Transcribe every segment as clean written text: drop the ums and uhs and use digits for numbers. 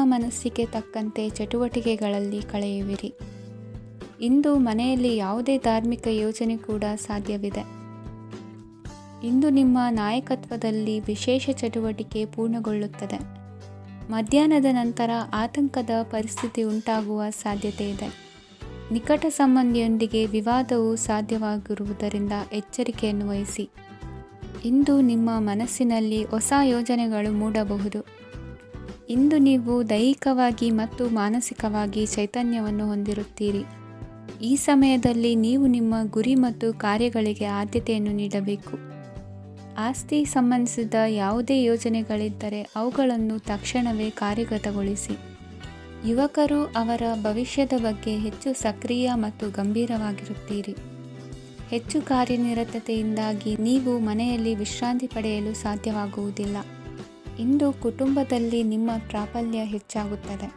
ಮನಸ್ಸಿಗೆ ತಕ್ಕಂತೆ ಚಟುವಟಿಕೆಗಳಲ್ಲಿ ಕಳೆಯುವಿರಿ. ಇಂದು ಮನೆಯಲ್ಲಿ ಯಾವುದೇ ಧಾರ್ಮಿಕ ಯೋಜನೆ ಕೂಡ ಸಾಧ್ಯವಿದೆ. ಇಂದು ನಿಮ್ಮ ನಾಯಕತ್ವದಲ್ಲಿ ವಿಶೇಷ ಚಟುವಟಿಕೆ ಪೂರ್ಣಗೊಳ್ಳುತ್ತದೆ. ಮಧ್ಯಾಹ್ನದ ನಂತರ ಆತಂಕದ ಪರಿಸ್ಥಿತಿ ಉಂಟಾಗುವ ಸಾಧ್ಯತೆ ಇದೆ. ನಿಕಟ ಸಂಬಂಧಿಯೊಂದಿಗೆ ವಿವಾದವು ಸಾಧ್ಯವಾಗಿರುವುದರಿಂದ ಎಚ್ಚರಿಕೆಯನ್ನು ವಹಿಸಿ. ಇಂದು ನಿಮ್ಮ ಮನಸ್ಸಿನಲ್ಲಿ ಹೊಸ ಯೋಜನೆಗಳು ಮೂಡಬಹುದು. ಇಂದು ನೀವು ದೈಹಿಕವಾಗಿ ಮತ್ತು ಮಾನಸಿಕವಾಗಿ ಚೈತನ್ಯವನ್ನು ಹೊಂದಿರುತ್ತೀರಿ. ಈ ಸಮಯದಲ್ಲಿ ನೀವು ನಿಮ್ಮ ಗುರಿ ಮತ್ತು ಕಾರ್ಯಗಳಿಗೆ ಆದ್ಯತೆಯನ್ನು ನೀಡಬೇಕು. ಆಸ್ತಿ ಸಂಬಂಧಿಸಿದ ಯಾವುದೇ ಯೋಜನೆಗಳಿದ್ದರೆ ಅವುಗಳನ್ನು ತಕ್ಷಣವೇ ಕಾರ್ಯಗತಗೊಳಿಸಿ. ಯುವಕರು ಅವರ ಭವಿಷ್ಯದ ಬಗ್ಗೆ ಹೆಚ್ಚು ಸಕ್ರಿಯ ಮತ್ತು ಗಂಭೀರವಾಗಿರುತ್ತೀರಿ. ಹೆಚ್ಚು ಕಾರ್ಯನಿರತತೆಯಿಂದಾಗಿ ನೀವು ಮನೆಯಲ್ಲಿ ವಿಶ್ರಾಂತಿ ಪಡೆಯಲು ಸಾಧ್ಯವಾಗುವುದಿಲ್ಲ. ಇಂದು ಕುಟುಂಬದಲ್ಲಿ ನಿಮ್ಮ ಪ್ರಾಬಲ್ಯ ಹೆಚ್ಚಾಗುತ್ತದೆ.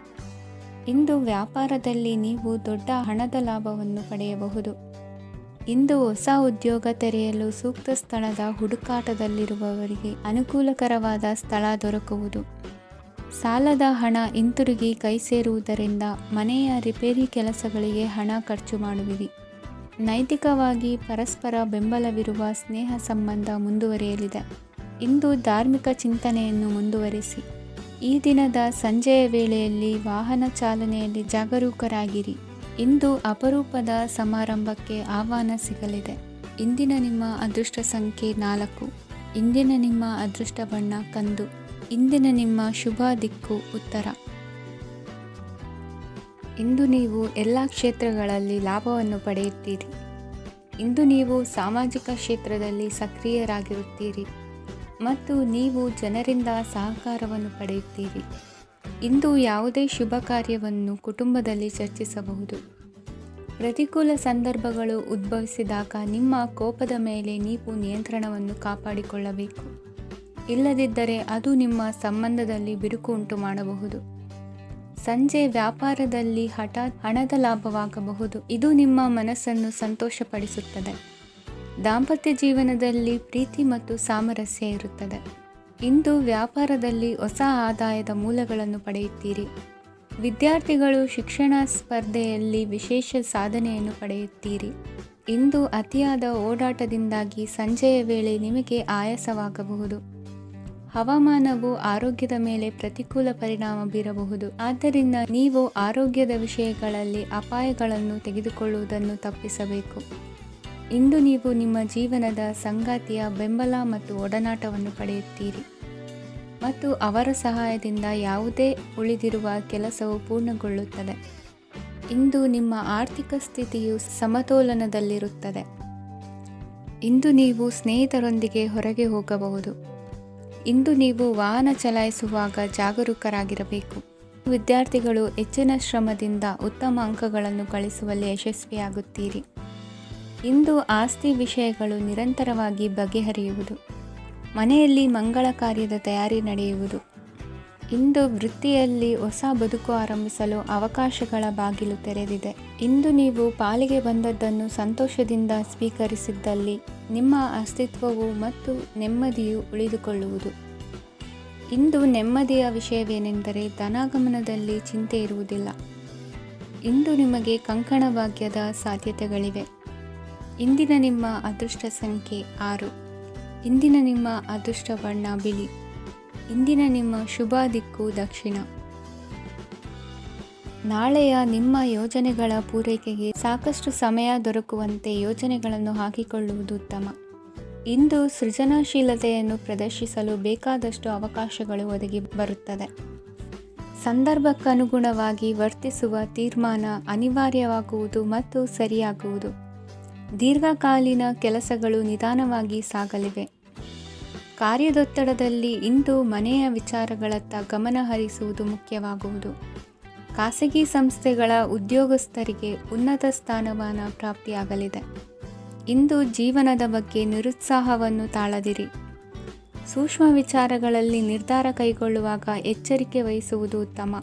ಇಂದು ವ್ಯಾಪಾರದಲ್ಲಿ ನೀವು ದೊಡ್ಡ ಹಣದ ಲಾಭವನ್ನು ಪಡೆಯಬಹುದು. ಇಂದು ಹೊಸ ಉದ್ಯೋಗ ತೆರೆಯಲು ಸೂಕ್ತ ಸ್ಥಳದ ಹುಡುಕಾಟದಲ್ಲಿರುವವರಿಗೆ ಅನುಕೂಲಕರವಾದ ಸ್ಥಳ ದೊರಕುವುದು. ಸಾಲದ ಹಣ ಹಿಂತಿರುಗಿ ಕೈ ಸೇರುವುದರಿಂದ ಮನೆಯ ರಿಪೇರಿ ಕೆಲಸಗಳಿಗೆ ಹಣ ಖರ್ಚು ಮಾಡುವಿರಿ. ನೈತಿಕವಾಗಿ ಪರಸ್ಪರ ಬೆಂಬಲವಿರುವ ಸ್ನೇಹ ಸಂಬಂಧ ಮುಂದುವರಿಯಲಿದೆ. ಇಂದು ಧಾರ್ಮಿಕ ಚಿಂತನೆಯನ್ನು ಮುಂದುವರಿಸಿ. ಈ ದಿನದ ಸಂಜೆಯ ವೇಳೆಯಲ್ಲಿ ವಾಹನ ಚಾಲನೆಯಲ್ಲಿ ಜಾಗರೂಕರಾಗಿರಿ. ಇಂದು ಅಪರೂಪದ ಸಮಾರಂಭಕ್ಕೆ ಆಹ್ವಾನ ಸಿಗಲಿದೆ. ಇಂದಿನ ನಿಮ್ಮ ಅದೃಷ್ಟ ಸಂಖ್ಯೆ 4. ಇಂದಿನ ನಿಮ್ಮ ಅದೃಷ್ಟ ಬಣ್ಣ ಕಂದು. ಇಂದಿನ ನಿಮ್ಮ ಶುಭ ದಿಕ್ಕು ಉತ್ತರ. ಇಂದು ನೀವು ಎಲ್ಲ ಕ್ಷೇತ್ರಗಳಲ್ಲಿ ಲಾಭವನ್ನು ಪಡೆಯುತ್ತೀರಿ. ಇಂದು ನೀವು ಸಾಮಾಜಿಕ ಕ್ಷೇತ್ರದಲ್ಲಿ ಸಕ್ರಿಯರಾಗಿರುತ್ತೀರಿ ಮತ್ತು ನೀವು ಜನರಿಂದ ಸಹಕಾರವನ್ನು ಪಡೆಯುತ್ತೀರಿ. ಇಂದು ಯಾವುದೇ ಶುಭ ಕಾರ್ಯವನ್ನು ಕುಟುಂಬದಲ್ಲಿ ಚರ್ಚಿಸಬಹುದು. ಪ್ರತಿಕೂಲ ಸಂದರ್ಭಗಳು ಉದ್ಭವಿಸಿದಾಗ ನಿಮ್ಮ ಕೋಪದ ಮೇಲೆ ನೀವು ನಿಯಂತ್ರಣವನ್ನು ಕಾಪಾಡಿಕೊಳ್ಳಬೇಕು. ಇಲ್ಲದಿದ್ದರೆ ಅದು ನಿಮ್ಮ ಸಂಬಂಧದಲ್ಲಿ ಬಿರುಕು ಉಂಟು ಮಾಡಬಹುದು. ಸಂಜೆ ವ್ಯಾಪಾರದಲ್ಲಿ ಹಠಾತ್ ಹಣದ ಲಾಭವಾಗಬಹುದು. ಇದು ನಿಮ್ಮ ಮನಸ್ಸನ್ನು ಸಂತೋಷಪಡಿಸುತ್ತದೆ. ದಾಂಪತ್ಯ ಜೀವನದಲ್ಲಿ ಪ್ರೀತಿ ಮತ್ತು ಸಾಮರಸ್ಯ ಇರುತ್ತದೆ. ಇಂದು ವ್ಯಾಪಾರದಲ್ಲಿ ಹೊಸ ಆದಾಯದ ಮೂಲಗಳನ್ನು ಪಡೆಯುತ್ತೀರಿ. ವಿದ್ಯಾರ್ಥಿಗಳು ಶಿಕ್ಷಣ ಸ್ಪರ್ಧೆಯಲ್ಲಿ ವಿಶೇಷ ಸಾಧನೆಯನ್ನು ಪಡೆಯುತ್ತೀರಿ. ಇಂದು ಅತಿಯಾದ ಓಡಾಟದಿಂದಾಗಿ ಸಂಜೆಯ ವೇಳೆ ನಿಮಗೆ ಆಯಾಸವಾಗಬಹುದು. ಹವಾಮಾನವು ಆರೋಗ್ಯದ ಮೇಲೆ ಪ್ರತಿಕೂಲ ಪರಿಣಾಮ ಬೀರಬಹುದು. ಆದ್ದರಿಂದ ನೀವು ಆರೋಗ್ಯದ ವಿಷಯಗಳಲ್ಲಿ ಅಪಾಯಗಳನ್ನು ತೆಗೆದುಕೊಳ್ಳುವುದನ್ನು ತಪ್ಪಿಸಬೇಕು. ಇಂದು ನೀವು ನಿಮ್ಮ ಜೀವನದ ಸಂಗಾತಿಯ ಬೆಂಬಲ ಮತ್ತು ಒಡನಾಟವನ್ನು ಪಡೆಯುತ್ತೀರಿ ಮತ್ತು ಅವರ ಸಹಾಯದಿಂದ ಯಾವುದೇ ಉಳಿದಿರುವ ಕೆಲಸವು ಪೂರ್ಣಗೊಳ್ಳುತ್ತದೆ. ಇಂದು ನಿಮ್ಮ ಆರ್ಥಿಕ ಸ್ಥಿತಿಯು ಸಮತೋಲನದಲ್ಲಿರುತ್ತದೆ. ಇಂದು ನೀವು ಸ್ನೇಹಿತರೊಂದಿಗೆ ಹೊರಗೆ ಹೋಗಬಹುದು. ಇಂದು ನೀವು ವಾಹನ ಚಲಾಯಿಸುವಾಗ ಜಾಗರೂಕರಾಗಿರಬೇಕು. ವಿದ್ಯಾರ್ಥಿಗಳು ಹೆಚ್ಚಿನ ಶ್ರಮದಿಂದ ಉತ್ತಮ ಅಂಕಗಳನ್ನು ಗಳಿಸುವಲ್ಲಿ ಯಶಸ್ವಿಯಾಗುತ್ತೀರಿ. ಇಂದು ಆಸ್ತಿ ವಿಷಯಗಳು ನಿರಂತರವಾಗಿ ಬಗೆಹರಿಯುವುದು. ಮನೆಯಲ್ಲಿ ಮಂಗಳ ಕಾರ್ಯದ ತಯಾರಿ ನಡೆಯುವುದು. ಇಂದು ವೃತ್ತಿಯಲ್ಲಿ ಹೊಸ ಬದುಕು ಆರಂಭಿಸಲು ಅವಕಾಶಗಳ ಬಾಗಿಲು ತೆರೆದಿದೆ. ಇಂದು ನೀವು ಪಾಲಿಗೆ ಬಂದದ್ದನ್ನು ಸಂತೋಷದಿಂದ ಸ್ವೀಕರಿಸಿದ್ದಲ್ಲಿ ನಿಮ್ಮ ಅಸ್ತಿತ್ವವು ಮತ್ತು ನೆಮ್ಮದಿಯು ಉಳಿದುಕೊಳ್ಳುವುದು. ಇಂದು ನೆಮ್ಮದಿಯ ವಿಷಯವೇನೆಂದರೆ ಧನಾಗಮನದಲ್ಲಿ ಚಿಂತೆ ಇರುವುದಿಲ್ಲ. ಇಂದು ನಿಮಗೆ ಕಂಕಣ ಭಾಗ್ಯದ ಸಾಧ್ಯತೆಗಳಿವೆ. ಇಂದಿನ ನಿಮ್ಮ ಅದೃಷ್ಟ ಸಂಖ್ಯೆ 6. ಇಂದಿನ ನಿಮ್ಮ ಅದೃಷ್ಟ ಬಣ್ಣ ಬಿಳಿ. ಇಂದಿನ ನಿಮ್ಮ ಶುಭ ದಿಕ್ಕು ದಕ್ಷಿಣ. ನಾಳೆಯ ನಿಮ್ಮ ಯೋಜನೆಗಳ ಪೂರೈಕೆಗೆ ಸಾಕಷ್ಟು ಸಮಯ ದೊರಕುವಂತೆ ಯೋಜನೆಗಳನ್ನು ಹಾಕಿಕೊಳ್ಳುವುದು ಉತ್ತಮ. ಇಂದು ಸೃಜನಶೀಲತೆಯನ್ನು ಪ್ರದರ್ಶಿಸಲು ಬೇಕಾದಷ್ಟು ಅವಕಾಶಗಳು ಒದಗಿ ಬರುತ್ತದೆ. ಸಂದರ್ಭಕ್ಕನುಗುಣವಾಗಿ ವರ್ತಿಸುವ ತೀರ್ಮಾನ ಅನಿವಾರ್ಯವಾಗುವುದು ಮತ್ತು ಸರಿಯಾಗುವುದು. ದೀರ್ಘಕಾಲೀನ ಕೆಲಸಗಳು ನಿಧಾನವಾಗಿ ಸಾಗಲಿವೆ. ಕಾರ್ಯದೊತ್ತಡದಲ್ಲಿ ಇಂದು ಮನೆಯ ವಿಚಾರಗಳತ್ತ ಗಮನ ಹರಿಸುವುದು ಮುಖ್ಯವಾಗುವುದು. ಖಾಸಗಿ ಸಂಸ್ಥೆಗಳ ಉದ್ಯೋಗಸ್ಥರಿಗೆ ಉನ್ನತ ಸ್ಥಾನಮಾನ ಪ್ರಾಪ್ತಿಯಾಗಲಿದೆ. ಇಂದು ಜೀವನದ ಬಗ್ಗೆ ನಿರುತ್ಸಾಹವನ್ನು ತಾಳದಿರಿ. ಸೂಕ್ಷ್ಮ ವಿಚಾರಗಳಲ್ಲಿ ನಿರ್ಧಾರ ಕೈಗೊಳ್ಳುವಾಗ ಎಚ್ಚರಿಕೆ ವಹಿಸುವುದು ಉತ್ತಮ.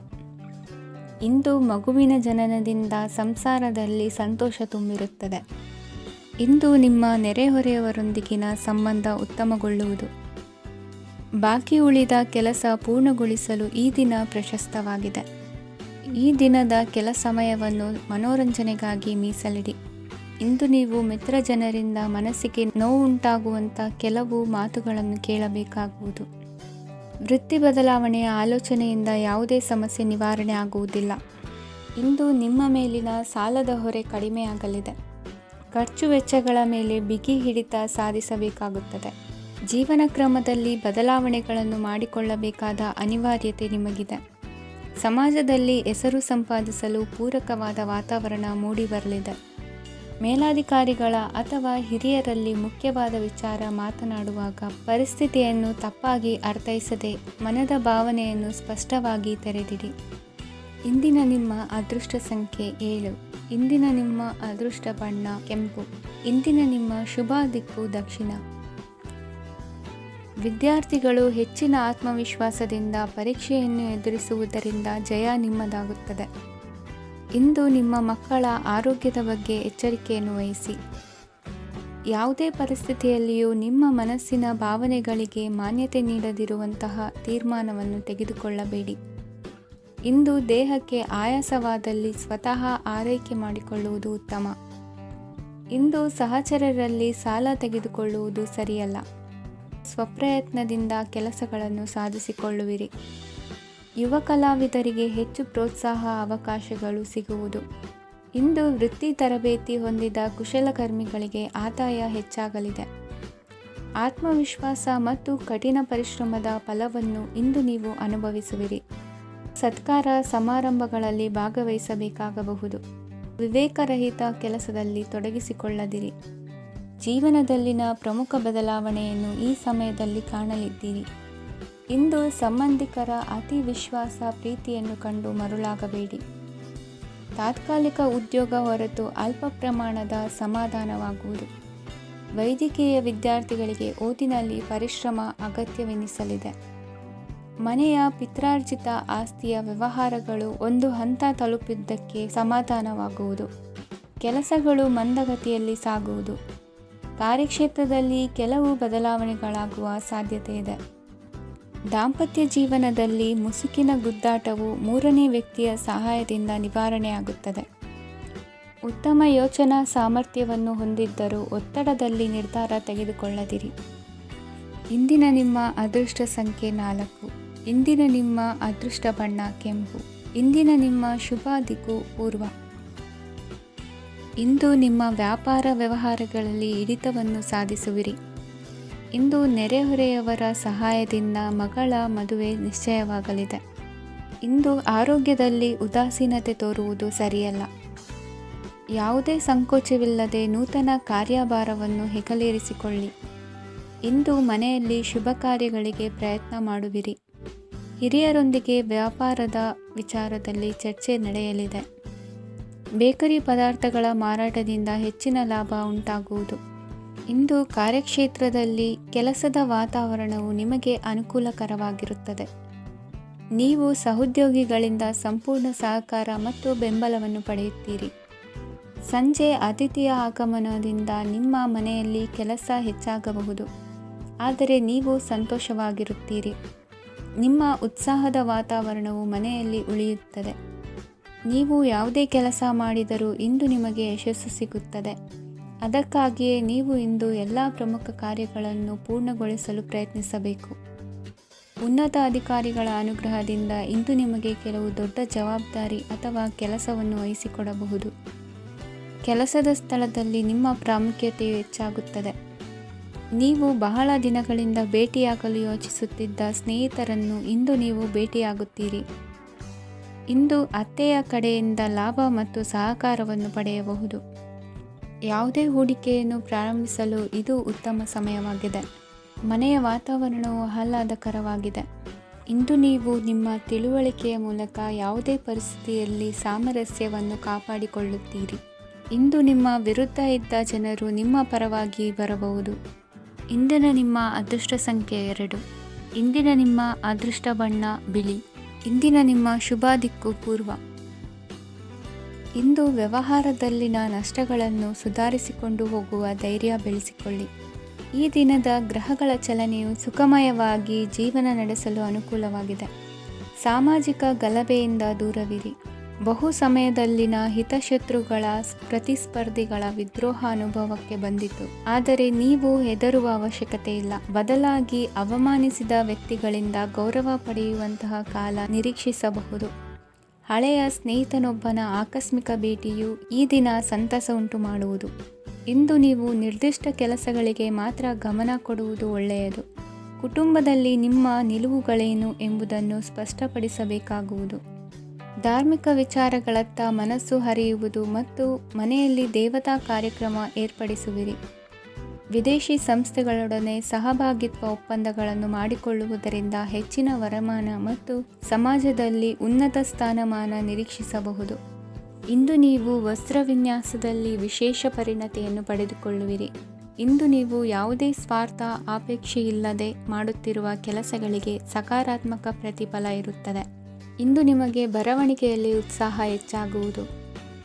ಇಂದು ಮಗುವಿನ ಜನನದಿಂದ ಸಂಸಾರದಲ್ಲಿ ಸಂತೋಷ ತುಂಬಿರುತ್ತದೆ. ಇಂದು ನಿಮ್ಮ ನೆರೆಹೊರೆಯವರೊಂದಿಗಿನ ಸಂಬಂಧ ಉತ್ತಮಗೊಳ್ಳುವುದು. ಬಾಕಿ ಉಳಿದ ಕೆಲಸ ಪೂರ್ಣಗೊಳಿಸಲು ಈ ದಿನ ಪ್ರಶಸ್ತವಾಗಿದೆ. ಈ ದಿನದ ಕೆಲ ಸಮಯವನ್ನು ಮನೋರಂಜನೆಗಾಗಿ ಮೀಸಲಿಡಿ. ಇಂದು ನೀವು ಮಿತ್ರ ಜನರಿಂದ ಮನಸ್ಸಿಗೆ ನೋವುಂಟಾಗುವಂಥ ಕೆಲವು ಮಾತುಗಳನ್ನು ಕೇಳಬೇಕಾಗುವುದು. ವೃತ್ತಿ ಬದಲಾವಣೆಯ ಆಲೋಚನೆಯಿಂದ ಯಾವುದೇ ಸಮಸ್ಯೆ ನಿವಾರಣೆ ಆಗುವುದಿಲ್ಲ. ಇಂದು ನಿಮ್ಮ ಮೇಲಿನ ಸಾಲದ ಹೊರೆ ಕಡಿಮೆಯಾಗಲಿದೆ. ಖರ್ಚು ವೆಚ್ಚಗಳ ಮೇಲೆ ಬಿಗಿ ಹಿಡಿತ ಸಾಧಿಸಬೇಕಾಗುತ್ತದೆ. ಜೀವನ ಕ್ರಮದಲ್ಲಿ ಬದಲಾವಣೆಗಳನ್ನು ಮಾಡಿಕೊಳ್ಳಬೇಕಾದ ಅನಿವಾರ್ಯತೆ ನಿಮಗಿದೆ. ಸಮಾಜದಲ್ಲಿ ಹೆಸರು ಸಂಪಾದಿಸಲು ಪೂರಕವಾದ ವಾತಾವರಣ ಮೂಡಿಬರಲಿದೆ. ಮೇಲಾಧಿಕಾರಿಗಳ ಅಥವಾ ಹಿರಿಯರಲ್ಲಿ ಮುಖ್ಯವಾದ ವಿಚಾರ ಮಾತನಾಡುವಾಗ ಪರಿಸ್ಥಿತಿಯನ್ನು ತಪ್ಪಾಗಿ ಅರ್ಥೈಸದೆ ಮನದ ಭಾವನೆಯನ್ನು ಸ್ಪಷ್ಟವಾಗಿ ತೆರೆದಿಡಿ. ಇಂದಿನ ನಿಮ್ಮ ಅದೃಷ್ಟ ಸಂಖ್ಯೆ 7. ಇಂದಿನ ನಿಮ್ಮ ಅದೃಷ್ಟ ಬಣ್ಣ ಕೆಂಪು. ಇಂದಿನ ನಿಮ್ಮ ಶುಭ ದಿಕ್ಕು ದಕ್ಷಿಣ. ವಿದ್ಯಾರ್ಥಿಗಳು ಹೆಚ್ಚಿನ ಆತ್ಮವಿಶ್ವಾಸದಿಂದ ಪರೀಕ್ಷೆಯನ್ನು ಎದುರಿಸುವುದರಿಂದ ಜಯ ನಿಮ್ಮದಾಗುತ್ತದೆ. ಇಂದು ನಿಮ್ಮ ಮಕ್ಕಳ ಆರೋಗ್ಯದ ಬಗ್ಗೆ ಎಚ್ಚರಿಕೆಯನ್ನು ವಹಿಸಿ. ಯಾವುದೇ ಪರಿಸ್ಥಿತಿಯಲ್ಲಿಯೂ ನಿಮ್ಮ ಮನಸ್ಸಿನ ಭಾವನೆಗಳಿಗೆ ಮಾನ್ಯತೆ ನೀಡದಿರುವಂತಹ ತೀರ್ಮಾನವನ್ನು ತೆಗೆದುಕೊಳ್ಳಬೇಡಿ. ಇಂದು ದೇಹಕ್ಕೆ ಆಯಾಸವಾದಲ್ಲಿ ಸ್ವತಃ ಆರೈಕೆ ಮಾಡಿಕೊಳ್ಳುವುದು ಉತ್ತಮ. ಇಂದು ಸಹಚರರಲ್ಲಿ ಸಾಲ ತೆಗೆದುಕೊಳ್ಳುವುದು ಸರಿಯಲ್ಲ. ಸ್ವಪ್ರಯತ್ನದಿಂದ ಕೆಲಸಗಳನ್ನು ಸಾಧಿಸಿಕೊಳ್ಳುವಿರಿ. ಯುವ ಕಲಾವಿದರಿಗೆ ಹೆಚ್ಚು ಪ್ರೋತ್ಸಾಹ ಅವಕಾಶಗಳು ಸಿಗುವುದು. ಇಂದು ವೃತ್ತಿ ತರಬೇತಿ ಹೊಂದಿದ ಕುಶಲಕರ್ಮಿಗಳಿಗೆ ಆದಾಯ ಹೆಚ್ಚಾಗಲಿದೆ. ಆತ್ಮವಿಶ್ವಾಸ ಮತ್ತು ಕಠಿಣ ಪರಿಶ್ರಮದ ಫಲವನ್ನು ಇಂದು ನೀವು ಅನುಭವಿಸುವಿರಿ. ಸತ್ಕಾರ ಸಮಾರಂಭಗಳಲ್ಲಿ ಭಾಗವಹಿಸಬೇಕಾಗಬಹುದು. ವಿವೇಕರಹಿತ ಕೆಲಸದಲ್ಲಿ ತೊಡಗಿಸಿಕೊಳ್ಳದಿರಿ. ಜೀವನದಲ್ಲಿನ ಪ್ರಮುಖ ಬದಲಾವಣೆಯನ್ನು ಈ ಸಮಯದಲ್ಲಿ ಕಾಣಲಿದ್ದೀರಿ. ಇಂದು ಸಂಬಂಧಿಕರ ಅತಿ ವಿಶ್ವಾಸ ಪ್ರೀತಿಯನ್ನು ಕಂಡು ಮರುಳಾಗಬೇಡಿ. ತಾತ್ಕಾಲಿಕ ಉದ್ಯೋಗ ಹೊರತು ಅಲ್ಪ ಪ್ರಮಾಣದ ಸಮಾಧಾನವಾಗುವುದು. ವೈದ್ಯಕೀಯ ವಿದ್ಯಾರ್ಥಿಗಳಿಗೆ ಓದಿನಲ್ಲಿ ಪರಿಶ್ರಮ ಅಗತ್ಯವೆನಿಸಲಿದೆ. ಮನೆಯ ಪಿತ್ರಾರ್ಜಿತ ಆಸ್ತಿಯ ವ್ಯವಹಾರಗಳು ಒಂದು ಹಂತ ತಲುಪಿದ್ದಕ್ಕೆ ಸಮಾಧಾನವಾಗುವುದು. ಕೆಲಸಗಳು ಮಂದಗತಿಯಲ್ಲಿ ಸಾಗುವುದು. ಕಾರ್ಯಕ್ಷೇತ್ರದಲ್ಲಿ ಕೆಲವು ಬದಲಾವಣೆಗಳಾಗುವ ಸಾಧ್ಯತೆ ಇದೆ. ದಾಂಪತ್ಯ ಜೀವನದಲ್ಲಿ ಮುಸುಕಿನ ಗುದ್ದಾಟವು ಮೂರನೇ ವ್ಯಕ್ತಿಯ ಸಹಾಯದಿಂದ ನಿವಾರಣೆಯಾಗುತ್ತದೆ. ಉತ್ತಮ ಯೋಚನಾ ಸಾಮರ್ಥ್ಯವನ್ನು ಹೊಂದಿದ್ದರೂ ಒತ್ತಡದಲ್ಲಿ ನಿರ್ಧಾರ ತೆಗೆದುಕೊಳ್ಳದಿರಿ. ಇಂದಿನ ನಿಮ್ಮ ಅದೃಷ್ಟ ಸಂಖ್ಯೆ 4. ಇಂದಿನ ನಿಮ್ಮ ಅದೃಷ್ಟ ಬಣ್ಣ ಕೆಂಪು. ಇಂದಿನ ನಿಮ್ಮ ಶುಭ ದಿಕ್ಕು ಪೂರ್ವ. ಇಂದು ನಿಮ್ಮ ವ್ಯಾಪಾರ ವ್ಯವಹಾರಗಳಲ್ಲಿ ಹಿಡಿತವನ್ನು ಸಾಧಿಸುವಿರಿ. ಇಂದು ನೆರೆಹೊರೆಯವರ ಸಹಾಯದಿಂದ ಮಗಳ ಮದುವೆ ನಿಶ್ಚಯವಾಗಲಿದೆ. ಇಂದು ಆರೋಗ್ಯದಲ್ಲಿ ಉದಾಸೀನತೆ ತೋರುವುದು ಸರಿಯಲ್ಲ. ಯಾವುದೇ ಸಂಕೋಚವಿಲ್ಲದೆ ನೂತನ ಕಾರ್ಯಭಾರವನ್ನು ಹೆಗಲೇರಿಸಿಕೊಳ್ಳಿ. ಇಂದು ಮನೆಯಲ್ಲಿ ಶುಭ ಕಾರ್ಯಗಳಿಗೆ ಪ್ರಯತ್ನ ಮಾಡುವಿರಿ. ಹಿರಿಯರೊಂದಿಗೆ ವ್ಯಾಪಾರದ ವಿಚಾರದಲ್ಲಿ ಚರ್ಚೆ ನಡೆಯಲಿದೆ. ಬೇಕರಿ ಪದಾರ್ಥಗಳ ಮಾರಾಟದಿಂದ ಹೆಚ್ಚಿನ ಲಾಭ ಉಂಟಾಗುವುದು. ಇಂದು ಕಾರ್ಯಕ್ಷೇತ್ರದಲ್ಲಿ ಕೆಲಸದ ವಾತಾವರಣವು ನಿಮಗೆ ಅನುಕೂಲಕರವಾಗಿರುತ್ತದೆ. ನೀವು ಸಹೋದ್ಯೋಗಿಗಳಿಂದ ಸಂಪೂರ್ಣ ಸಹಕಾರ ಮತ್ತು ಬೆಂಬಲವನ್ನು ಪಡೆಯುತ್ತೀರಿ. ಸಂಜೆ ಅತಿಥಿಯ ಆಗಮನದಿಂದ ನಿಮ್ಮ ಮನೆಯಲ್ಲಿ ಕೆಲಸ ಹೆಚ್ಚಾಗಬಹುದು, ಆದರೆ ನೀವು ಸಂತೋಷವಾಗಿರುತ್ತೀರಿ. ನಿಮ್ಮ ಉತ್ಸಾಹದ ವಾತಾವರಣವು ಮನೆಯಲ್ಲಿ ಉಳಿಯುತ್ತದೆ. ನೀವು ಯಾವುದೇ ಕೆಲಸ ಮಾಡಿದರೂ ಇಂದು ನಿಮಗೆ ಯಶಸ್ಸು ಸಿಗುತ್ತದೆ. ಅದಕ್ಕಾಗಿಯೇ ನೀವು ಇಂದು ಎಲ್ಲ ಪ್ರಮುಖ ಕಾರ್ಯಗಳನ್ನು ಪೂರ್ಣಗೊಳಿಸಲು ಪ್ರಯತ್ನಿಸಬೇಕು. ಉನ್ನತ ಅಧಿಕಾರಿಗಳ ಅನುಗ್ರಹದಿಂದ ಇಂದು ನಿಮಗೆ ಕೆಲವು ದೊಡ್ಡ ಜವಾಬ್ದಾರಿ ಅಥವಾ ಕೆಲಸವನ್ನು ವಹಿಸಿಕೊಡಬಹುದು. ಕೆಲಸದ ಸ್ಥಳದಲ್ಲಿ ನಿಮ್ಮ ಪ್ರಾಮುಖ್ಯತೆಯು ಹೆಚ್ಚಾಗುತ್ತದೆ. ನೀವು ಬಹಳ ದಿನಗಳಿಂದ ಭೇಟಿಯಾಗಲು ಯೋಚಿಸುತ್ತಿದ್ದ ಸ್ನೇಹಿತರನ್ನು ಇಂದು ನೀವು ಭೇಟಿಯಾಗುತ್ತೀರಿ. ಇಂದು ಅತ್ತೆಯ ಕಡೆಯಿಂದ ಲಾಭ ಮತ್ತು ಸಹಕಾರವನ್ನು ಪಡೆಯಬಹುದು. ಯಾವುದೇ ಹೂಡಿಕೆಯನ್ನು ಪ್ರಾರಂಭಿಸಲು ಇದು ಉತ್ತಮ ಸಮಯವಾಗಿದೆ. ಮನೆಯ ವಾತಾವರಣವು ಆಹ್ಲಾದಕರವಾಗಿದೆ. ಇಂದು ನೀವು ನಿಮ್ಮ ತಿಳುವಳಿಕೆಯ ಮೂಲಕ ಯಾವುದೇ ಪರಿಸ್ಥಿತಿಯಲ್ಲಿ ಸಾಮರಸ್ಯವನ್ನು ಕಾಪಾಡಿಕೊಳ್ಳುತ್ತೀರಿ. ಇಂದು ನಿಮ್ಮ ವಿರುದ್ಧ ಇದ್ದ ಜನರು ನಿಮ್ಮ ಪರವಾಗಿ ಬರಬಹುದು. ಇಂದಿನ ನಿಮ್ಮ ಅದೃಷ್ಟ ಸಂಖ್ಯೆ 2. ಇಂದಿನ ನಿಮ್ಮ ಅದೃಷ್ಟ ಬಣ್ಣ ಬಿಳಿ. ಇಂದಿನ ನಿಮ್ಮ ಶುಭ ದಿಕ್ಕು ಪೂರ್ವ. ಇಂದು ವ್ಯವಹಾರದಲ್ಲಿನ ನಷ್ಟಗಳನ್ನು ಸುಧಾರಿಸಿಕೊಂಡು ಹೋಗುವ ಧೈರ್ಯ ಬೆಳೆಸಿಕೊಳ್ಳಿ. ಈ ದಿನದ ಗ್ರಹಗಳ ಚಲನೆಯು ಸುಖಮಯವಾಗಿ ಜೀವನ ನಡೆಸಲು ಅನುಕೂಲವಾಗಿದೆ. ಸಾಮಾಜಿಕ ಗಲಭೆಯಿಂದ ದೂರವಿರಿ. ಬಹು ಸಮಯದಲ್ಲಿನ ಹಿತಶತ್ರುಗಳ ಪ್ರತಿಸ್ಪರ್ಧಿಗಳ ವಿದ್ರೋಹ ಅನುಭವಕ್ಕೆ ಬಂದಿತು. ಆದರೆ ನೀವು ಹೆದರುವ ಅವಶ್ಯಕತೆ ಇಲ್ಲ. ಬದಲಾಗಿ ಅವಮಾನಿಸಿದ ವ್ಯಕ್ತಿಗಳಿಂದ ಗೌರವ ಪಡೆಯುವಂತಹ ಕಾಲ ನಿರೀಕ್ಷಿಸಬಹುದು. ಹಳೆಯ ಸ್ನೇಹಿತನೊಬ್ಬನ ಆಕಸ್ಮಿಕ ಭೇಟಿಯು ಈ ದಿನ ಸಂತಸ ಉಂಟು ಮಾಡುವುದು. ಇಂದು ನೀವು ನಿರ್ದಿಷ್ಟ ಕೆಲಸಗಳಿಗೆ ಮಾತ್ರ ಗಮನ ಕೊಡುವುದು ಒಳ್ಳೆಯದು. ಕುಟುಂಬದಲ್ಲಿ ನಿಮ್ಮ ನಿಲುವುಗಳೇನು ಎಂಬುದನ್ನು ಸ್ಪಷ್ಟಪಡಿಸಬೇಕಾಗುವುದು. ಧಾರ್ಮಿಕ ವಿಚಾರಗಳತ್ತ ಮನಸ್ಸು ಹರಿಯುವುದು ಮತ್ತು ಮನೆಯಲ್ಲಿ ದೇವತಾ ಕಾರ್ಯಕ್ರಮ ಏರ್ಪಡಿಸುವಿರಿ. ವಿದೇಶಿ ಸಂಸ್ಥೆಗಳೊಡನೆ ಸಹಭಾಗಿತ್ವ ಒಪ್ಪಂದಗಳನ್ನು ಮಾಡಿಕೊಳ್ಳುವುದರಿಂದ ಹೆಚ್ಚಿನ ವರಮಾನ ಮತ್ತು ಸಮಾಜದಲ್ಲಿ ಉನ್ನತ ಸ್ಥಾನಮಾನ ನಿರೀಕ್ಷಿಸಬಹುದು. ಇಂದು ನೀವು ವಸ್ತ್ರವಿನ್ಯಾಸದಲ್ಲಿ ವಿಶೇಷ ಪರಿಣತಿಯನ್ನು ಪಡೆದುಕೊಳ್ಳುವಿರಿ. ಇಂದು ನೀವು ಯಾವುದೇ ಸ್ವಾರ್ಥ ಅಪೇಕ್ಷೆಯಿಲ್ಲದೆ ಮಾಡುತ್ತಿರುವ ಕೆಲಸಗಳಿಗೆ ಸಕಾರಾತ್ಮಕ ಪ್ರತಿಫಲ ಇರುತ್ತದೆ. ಇಂದು ನಿಮಗೆ ಬರವಣಿಗೆಯಲ್ಲಿ ಉತ್ಸಾಹ ಹೆಚ್ಚಾಗುವುದು.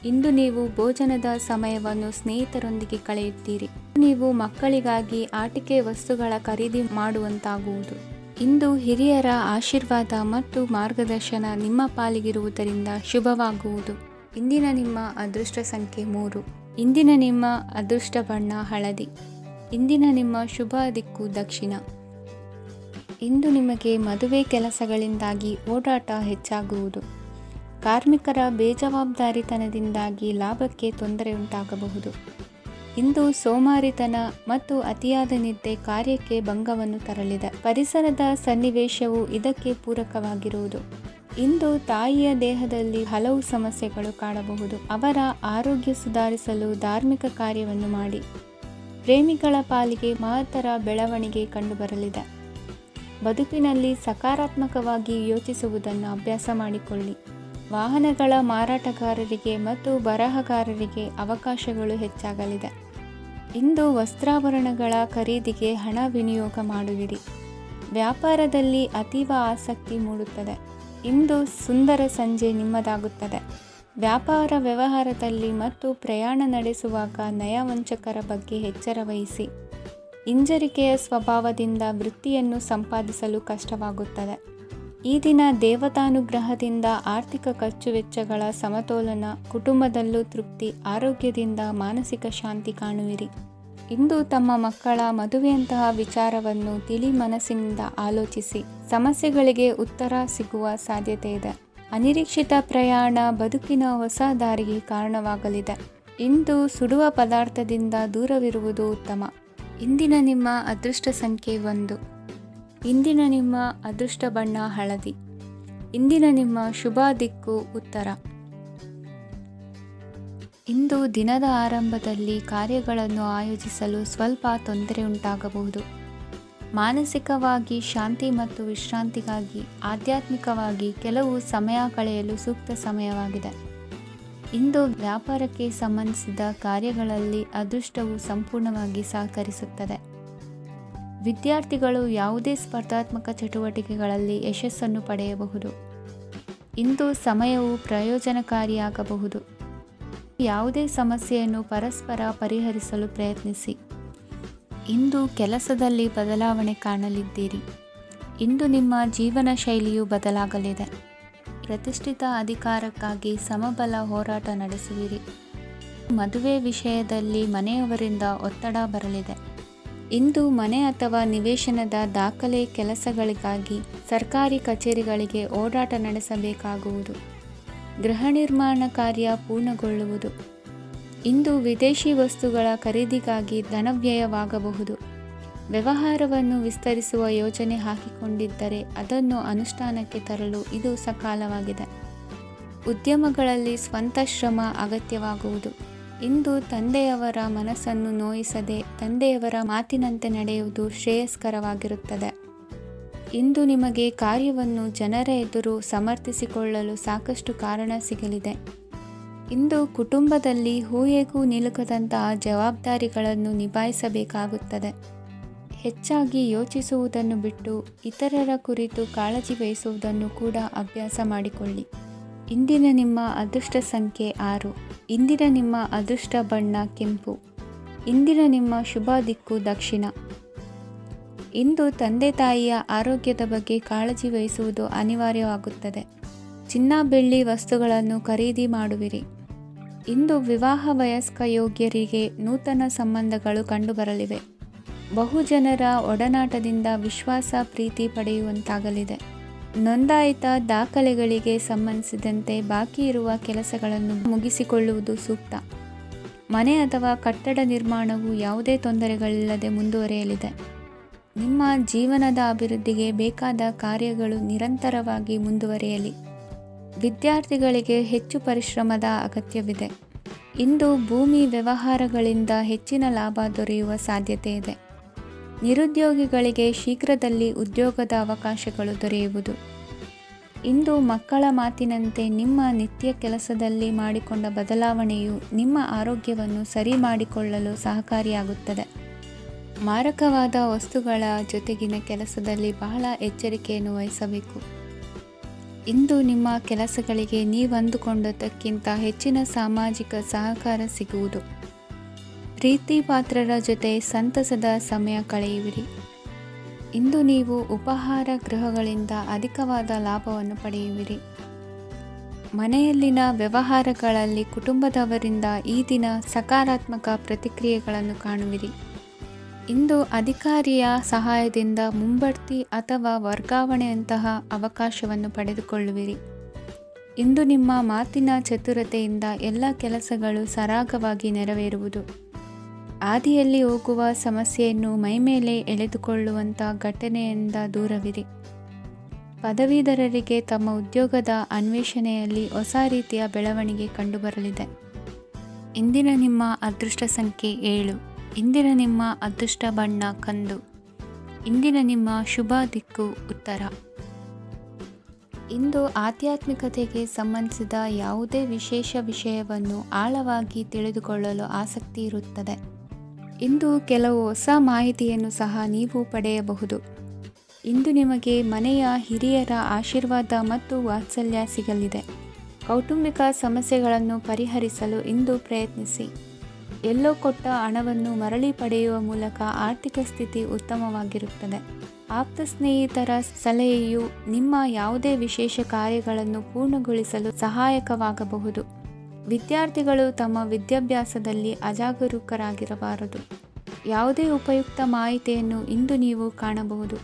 ಇಂದು ನೀವು ಭೋಜನದ ಸಮಯವನ್ನು ಸ್ನೇಹಿತರೊಂದಿಗೆ ಕಳೆಯುತ್ತೀರಿ. ನೀವು ಮಕ್ಕಳಿಗಾಗಿ ಆಟಿಕೆ ವಸ್ತುಗಳ ಖರೀದಿ ಮಾಡುವಂತಾಗುವುದು. ಇಂದು ಹಿರಿಯರ ಆಶೀರ್ವಾದ ಮತ್ತು ಮಾರ್ಗದರ್ಶನ ನಿಮ್ಮ ಪಾಲಿಗಿರುವುದರಿಂದ ಶುಭವಾಗುವುದು. ಇಂದಿನ ನಿಮ್ಮ ಅದೃಷ್ಟ ಸಂಖ್ಯೆ 3. ಇಂದಿನ ನಿಮ್ಮ ಅದೃಷ್ಟ ಬಣ್ಣ ಹಳದಿ. ಇಂದಿನ ನಿಮ್ಮ ಶುಭ ದಿಕ್ಕು ದಕ್ಷಿಣ. ಇಂದು ನಿಮಗೆ ಮದುವೆ ಕೆಲಸಗಳಿಂದಾಗಿ ಓಡಾಟ ಹೆಚ್ಚಾಗುವುದು. ಕಾರ್ಮಿಕರ ಬೇಜವಾಬ್ದಾರಿತನದಿಂದಾಗಿ ಲಾಭಕ್ಕೆ ತೊಂದರೆ ಉಂಟಾಗಬಹುದು. ಇಂದು ಸೋಮಾರಿತನ ಮತ್ತು ಅತಿಯಾದ ನಿದ್ದೆ ಕಾರ್ಯಕ್ಕೆ ಭಂಗವನ್ನು ತರಲಿದೆ. ಪರಿಸರದ ಸನ್ನಿವೇಶವು ಇದಕ್ಕೆ ಪೂರಕವಾಗಿರುವುದು. ಇಂದು ತಾಯಿಯ ದೇಹದಲ್ಲಿ ಹಲವು ಸಮಸ್ಯೆಗಳು ಕಾಡಬಹುದು. ಅವರ ಆರೋಗ್ಯ ಸುಧಾರಿಸಲು ಧಾರ್ಮಿಕ ಕಾರ್ಯವನ್ನು ಮಾಡಿ. ಪ್ರೇಮಿಗಳ ಪಾಲಿಗೆ ಮಹತ್ತರ ಬೆಳವಣಿಗೆ ಕಂಡುಬರಲಿದೆ. ಬದುಕಿನಲ್ಲಿ ಸಕಾರಾತ್ಮಕವಾಗಿ ಯೋಚಿಸುವುದನ್ನು ಅಭ್ಯಾಸ ಮಾಡಿಕೊಳ್ಳಿ. ವಾಹನಗಳ ಮಾರಾಟಗಾರರಿಗೆ ಮತ್ತು ಬರಹಗಾರರಿಗೆ ಅವಕಾಶಗಳು ಹೆಚ್ಚಾಗಲಿದೆ. ಇಂದು ವಸ್ತ್ರಾಭರಣಗಳ ಖರೀದಿಗೆ ಹಣ ವಿನಿಯೋಗ ಮಾಡುವಿರಿ. ವ್ಯಾಪಾರದಲ್ಲಿ ಅತೀವ ಆಸಕ್ತಿ ಮೂಡುತ್ತದೆ. ಇಂದು ಸುಂದರ ಸಂಜೆ ನಿಮ್ಮದಾಗುತ್ತದೆ. ವ್ಯಾಪಾರ ವ್ಯವಹಾರದಲ್ಲಿ ಮತ್ತು ಪ್ರಯಾಣ ನಡೆಸುವಾಗ ನಯವಂಚಕರ ಬಗ್ಗೆ ಎಚ್ಚರ ವಹಿಸಿ. ಹಿಂಜರಿಕೆಯ ಸ್ವಭಾವದಿಂದ ವೃತ್ತಿಯನ್ನು ಸಂಪಾದಿಸಲು ಕಷ್ಟವಾಗುತ್ತದೆ. ಈ ದಿನ ದೇವತಾನುಗ್ರಹದಿಂದ ಆರ್ಥಿಕ ಖರ್ಚು ವೆಚ್ಚಗಳ ಸಮತೋಲನ, ಕುಟುಂಬದಲ್ಲೂ ತೃಪ್ತಿ, ಆರೋಗ್ಯದಿಂದ ಮಾನಸಿಕ ಶಾಂತಿ ಕಾಣುವಿರಿ. ಇಂದು ತಮ್ಮ ಮಕ್ಕಳ ಮದುವೆಯಂತಹ ವಿಚಾರವನ್ನು ತಿಳಿ ಮನಸ್ಸಿನಿಂದ ಆಲೋಚಿಸಿ. ಸಮಸ್ಯೆಗಳಿಗೆ ಉತ್ತರ ಸಿಗುವ ಸಾಧ್ಯತೆ ಇದೆ. ಅನಿರೀಕ್ಷಿತ ಪ್ರಯಾಣ ಬದುಕಿನ ಹೊಸ ದಾರಿಗೆ ಕಾರಣವಾಗಲಿದೆ. ಇಂದು ಸುಡುವ ಪದಾರ್ಥದಿಂದ ದೂರವಿರುವುದು ಉತ್ತಮ. ಇಂದಿನ ನಿಮ್ಮ ಅದೃಷ್ಟ ಸಂಖ್ಯೆ 1. ಇಂದಿನ ನಿಮ್ಮ ಅದೃಷ್ಟ ಬಣ್ಣ ಹಳದಿ. ಇಂದಿನ ನಿಮ್ಮ ಶುಭ ದಿಕ್ಕು ಉತ್ತರ. ಇಂದು ದಿನದ ಆರಂಭದಲ್ಲಿ ಕಾರ್ಯಗಳನ್ನು ಆಯೋಜಿಸಲು ಸ್ವಲ್ಪ ತೊಂದರೆ ಉಂಟಾಗಬಹುದು. ಮಾನಸಿಕವಾಗಿ ಶಾಂತಿ ಮತ್ತು ವಿಶ್ರಾಂತಿಗಾಗಿ ಆಧ್ಯಾತ್ಮಿಕವಾಗಿ ಕೆಲವು ಸಮಯ ಕಳೆಯಲು ಸೂಕ್ತ ಸಮಯವಾಗಿದೆ. ಇಂದು ವ್ಯಾಪಾರಕ್ಕೆ ಸಂಬಂಧಿಸಿದ ಕಾರ್ಯಗಳಲ್ಲಿ ಅದೃಷ್ಟವು ಸಂಪೂರ್ಣವಾಗಿ ಸಹಕರಿಸುತ್ತದೆ. ವಿದ್ಯಾರ್ಥಿಗಳು ಯಾವುದೇ ಸ್ಪರ್ಧಾತ್ಮಕ ಚಟುವಟಿಕೆಗಳಲ್ಲಿ ಯಶಸ್ಸನ್ನು ಪಡೆಯಬಹುದು. ಇಂದು ಸಮಯವು ಪ್ರಯೋಜನಕಾರಿಯಾಗಬಹುದು. ಯಾವುದೇ ಸಮಸ್ಯೆಯನ್ನು ಪರಸ್ಪರ ಪರಿಹರಿಸಲು ಪ್ರಯತ್ನಿಸಿ. ಇಂದು ಕೆಲಸದಲ್ಲಿ ಬದಲಾವಣೆ ಕಾಣಲಿದ್ದೀರಿ. ಇಂದು ನಿಮ್ಮ ಜೀವನ ಶೈಲಿಯು ಬದಲಾಗಲಿದೆ. ಪ್ರತಿಷ್ಠಿತ ಅಧಿಕಾರಕ್ಕಾಗಿ ಸಮಬಲ ಹೋರಾಟ ನಡೆಸುವಿರಿ. ಮದುವೆ ವಿಷಯದಲ್ಲಿ ಮನೆಯವರಿಂದ ಒತ್ತಡ ಬರಲಿದೆ. ಇಂದು ಮನೆ ಅಥವಾ ನಿವೇಶನದ ದಾಖಲೆ ಕೆಲಸಗಳಿಗಾಗಿ ಸರ್ಕಾರಿ ಕಚೇರಿಗಳಿಗೆ ಓಡಾಟ ನಡೆಸಬೇಕಾಗುವುದು. ಗೃಹ ನಿರ್ಮಾಣ ಕಾರ್ಯ ಪೂರ್ಣಗೊಳ್ಳುವುದು. ಇಂದು ವಿದೇಶಿ ವಸ್ತುಗಳ ಖರೀದಿಗಾಗಿ ಧನವ್ಯಯವಾಗಬಹುದು. ವ್ಯವಹಾರವನ್ನು ವಿಸ್ತರಿಸುವ ಯೋಜನೆ ಹಾಕಿಕೊಂಡಿದ್ದರೆ ಅದನ್ನು ಅನುಷ್ಠಾನಕ್ಕೆ ತರಲು ಇದು ಸಕಾಲವಾಗಿದೆ. ಉದ್ಯಮಗಳಲ್ಲಿ ಸ್ವಂತ ಶ್ರಮ ಅಗತ್ಯವಾಗುವುದು. ಇಂದು ತಂದೆಯವರ ಮನಸ್ಸನ್ನು ನೋಯಿಸದೆ ತಂದೆಯವರ ಮಾತಿನಂತೆ ನಡೆಯುವುದು ಶ್ರೇಯಸ್ಕರವಾಗಿರುತ್ತದೆ. ಇಂದು ನಿಮಗೆ ಕಾರ್ಯವನ್ನು ಜನರ ಎದುರು ಸಮರ್ಥಿಸಿಕೊಳ್ಳಲು ಸಾಕಷ್ಟು ಕಾರಣ ಸಿಗಲಿದೆ. ಇಂದು ಕುಟುಂಬದಲ್ಲಿ ಊಹೆಗೂ ನಿಲುಕದಂತಹ ಜವಾಬ್ದಾರಿಗಳನ್ನು ನಿಭಾಯಿಸಬೇಕಾಗುತ್ತದೆ. ಹೆಚ್ಚಾಗಿ ಯೋಚಿಸುವುದನ್ನು ಬಿಟ್ಟು ಇತರರ ಕುರಿತು ಕಾಳಜಿ ವಹಿಸುವುದನ್ನು ಕೂಡ ಅಭ್ಯಾಸ ಮಾಡಿಕೊಳ್ಳಿ. ಇಂದಿನ ನಿಮ್ಮ ಅದೃಷ್ಟ ಸಂಖ್ಯೆ 6. ಇಂದಿನ ನಿಮ್ಮ ಅದೃಷ್ಟ ಬಣ್ಣ ಕೆಂಪು. ಇಂದಿನ ನಿಮ್ಮ ಶುಭ ದಿಕ್ಕು ದಕ್ಷಿಣ. ಇಂದು ತಂದೆ ತಾಯಿಯ ಆರೋಗ್ಯದ ಬಗ್ಗೆ ಕಾಳಜಿ ವಹಿಸುವುದು ಅನಿವಾರ್ಯವಾಗುತ್ತದೆ. ಚಿನ್ನ ಬೆಳ್ಳಿ ವಸ್ತುಗಳನ್ನು ಖರೀದಿ ಮಾಡುವಿರಿ. ಇಂದು ವಿವಾಹ ವಯಸ್ಕ ಯೋಗ್ಯರಿಗೆ ನೂತನ ಸಂಬಂಧಗಳು ಕಂಡುಬರಲಿವೆ. ಬಹುಜನರ ಒಡನಾಟದಿಂದ ವಿಶ್ವಾಸ ಪ್ರೀತಿ ಪಡೆಯುವಂತಾಗಲಿದೆ. ನೋಂದಾಯಿತ ದಾಖಲೆಗಳಿಗೆ ಸಂಬಂಧಿಸಿದಂತೆ ಬಾಕಿ ಇರುವ ಕೆಲಸಗಳನ್ನು ಮುಗಿಸಿಕೊಳ್ಳುವುದು ಸೂಕ್ತ. ಮನೆ ಅಥವಾ ಕಟ್ಟಡ ನಿರ್ಮಾಣವು ಯಾವುದೇ ತೊಂದರೆಗಳಿಲ್ಲದೆ ಮುಂದುವರಿಯಲಿದೆ. ನಿಮ್ಮ ಜೀವನದ ಅಭಿವೃದ್ಧಿಗೆ ಬೇಕಾದ ಕಾರ್ಯಗಳು ನಿರಂತರವಾಗಿ ಮುಂದುವರಿಯಲಿ. ವಿದ್ಯಾರ್ಥಿಗಳಿಗೆ ಹೆಚ್ಚು ಪರಿಶ್ರಮದ ಅಗತ್ಯವಿದೆ. ಇಂದು ಭೂಮಿ ವ್ಯವಹಾರಗಳಿಂದ ಹೆಚ್ಚಿನ ಲಾಭ ದೊರೆಯುವ ಸಾಧ್ಯತೆ ಇದೆ. ನಿರುದ್ಯೋಗಿಗಳಿಗೆ ಶೀಘ್ರದಲ್ಲಿ ಉದ್ಯೋಗದ ಅವಕಾಶಗಳು ದೊರೆಯುವುದು. ಇಂದು ಮಕ್ಕಳ ಮಾತಿನಂತೆ ನಿಮ್ಮ ನಿತ್ಯ ಕೆಲಸದಲ್ಲಿ ಮಾಡಿಕೊಂಡ ಬದಲಾವಣೆಯು ನಿಮ್ಮ ಆರೋಗ್ಯವನ್ನು ಸರಿ ಮಾಡಿಕೊಳ್ಳಲು ಸಹಕಾರಿಯಾಗುತ್ತದೆ. ಮಾರಕವಾದ ವಸ್ತುಗಳ ಜೊತೆಗಿನ ಕೆಲಸದಲ್ಲಿ ಬಹಳ ಎಚ್ಚರಿಕೆಯನ್ನು ವಹಿಸಬೇಕು. ಇಂದು ನಿಮ್ಮ ಕೆಲಸಗಳಿಗೆ ನೀವಂದುಕೊಂಡದ್ದಕ್ಕಿಂತ ಹೆಚ್ಚಿನ ಸಾಮಾಜಿಕ ಸಹಕಾರ ಸಿಗುವುದು. ಪ್ರೀತಿ ಪಾತ್ರರ ಜೊತೆ ಸಂತಸದ ಸಮಯ ಕಳೆಯುವಿರಿ. ಇಂದು ನೀವು ಉಪಹಾರ ಗೃಹಗಳಿಂದ ಅಧಿಕವಾದ ಲಾಭವನ್ನು ಪಡೆಯುವಿರಿ. ಮನೆಯಲ್ಲಿನ ವ್ಯವಹಾರಗಳಲ್ಲಿ ಕುಟುಂಬದವರಿಂದ ಈ ದಿನ ಸಕಾರಾತ್ಮಕ ಪ್ರತಿಕ್ರಿಯೆಗಳನ್ನು ಕಾಣುವಿರಿ. ಇಂದು ಅಧಿಕಾರಿಯ ಸಹಾಯದಿಂದ ಮುಂಬಡ್ತಿ ಅಥವಾ ವರ್ಗಾವಣೆಯಂತಹ ಅವಕಾಶವನ್ನು ಪಡೆದುಕೊಳ್ಳುವಿರಿ. ಇಂದು ನಿಮ್ಮ ಮಾತಿನ ಚತುರತೆಯಿಂದ ಎಲ್ಲ ಕೆಲಸಗಳು ಸರಾಗವಾಗಿ ನೆರವೇರುವುದು. ಹಾದಿಯಲ್ಲಿ ಹೋಗುವ ಸಮಸ್ಯೆಯನ್ನು ಮೈಮೇಲೆ ಎಳೆದುಕೊಳ್ಳುವಂಥ ಘಟನೆಯಿಂದ ದೂರವಿರಿ. ಪದವೀಧರರಿಗೆ ತಮ್ಮ ಉದ್ಯೋಗದ ಅನ್ವೇಷಣೆಯಲ್ಲಿ ಹೊಸ ರೀತಿಯ ಬೆಳವಣಿಗೆ ಕಂಡುಬರಲಿದೆ. ಇಂದಿನ ನಿಮ್ಮ ಅದೃಷ್ಟ ಸಂಖ್ಯೆ 7. ಇಂದಿನ ನಿಮ್ಮ ಅದೃಷ್ಟ ಬಣ್ಣ ಕಂದು. ಇಂದಿನ ನಿಮ್ಮ ಶುಭ ದಿಕ್ಕು ಉತ್ತರ. ಇಂದು ಆಧ್ಯಾತ್ಮಿಕತೆಗೆ ಸಂಬಂಧಿಸಿದ ಯಾವುದೇ ವಿಶೇಷ ವಿಷಯವನ್ನು ಆಳವಾಗಿ ತಿಳಿದುಕೊಳ್ಳಲು ಆಸಕ್ತಿ ಇರುತ್ತದೆ. ಇಂದು ಕೆಲವು ಹೊಸ ಮಾಹಿತಿಯನ್ನು ಸಹ ನೀವು ಪಡೆಯಬಹುದು. ಇಂದು ನಿಮಗೆ ಮನೆಯ ಹಿರಿಯರ ಆಶೀರ್ವಾದ ಮತ್ತು ವಾತ್ಸಲ್ಯ ಸಿಗಲಿದೆ. ಕೌಟುಂಬಿಕ ಸಮಸ್ಯೆಗಳನ್ನು ಪರಿಹರಿಸಲು ಇಂದು ಪ್ರಯತ್ನಿಸಿ. ಎಲ್ಲೋ ಕೊಟ್ಟ ಹಣವನ್ನು ಮರಳಿ ಪಡೆಯುವ ಮೂಲಕ ಆರ್ಥಿಕ ಸ್ಥಿತಿ ಉತ್ತಮವಾಗಿರುತ್ತದೆ. ಆಪ್ತ ಸ್ನೇಹಿತರ ಸಲಹೆಯು ನಿಮ್ಮ ಯಾವುದೇ ವಿಶೇಷ ಕಾರ್ಯಗಳನ್ನು ಪೂರ್ಣಗೊಳಿಸಲು ಸಹಾಯಕವಾಗಬಹುದು. ವಿದ್ಯಾರ್ಥಿಗಳು ತಮ್ಮ ವಿದ್ಯಾಭ್ಯಾಸದಲ್ಲಿ ಅಜಾಗರೂಕರಾಗಿರಬಾರದು. ಯಾವುದೇ ಉಪಯುಕ್ತ ಮಾಹಿತಿಯನ್ನು ಇಂದು ನೀವು ಕಾಣಬಹುದು.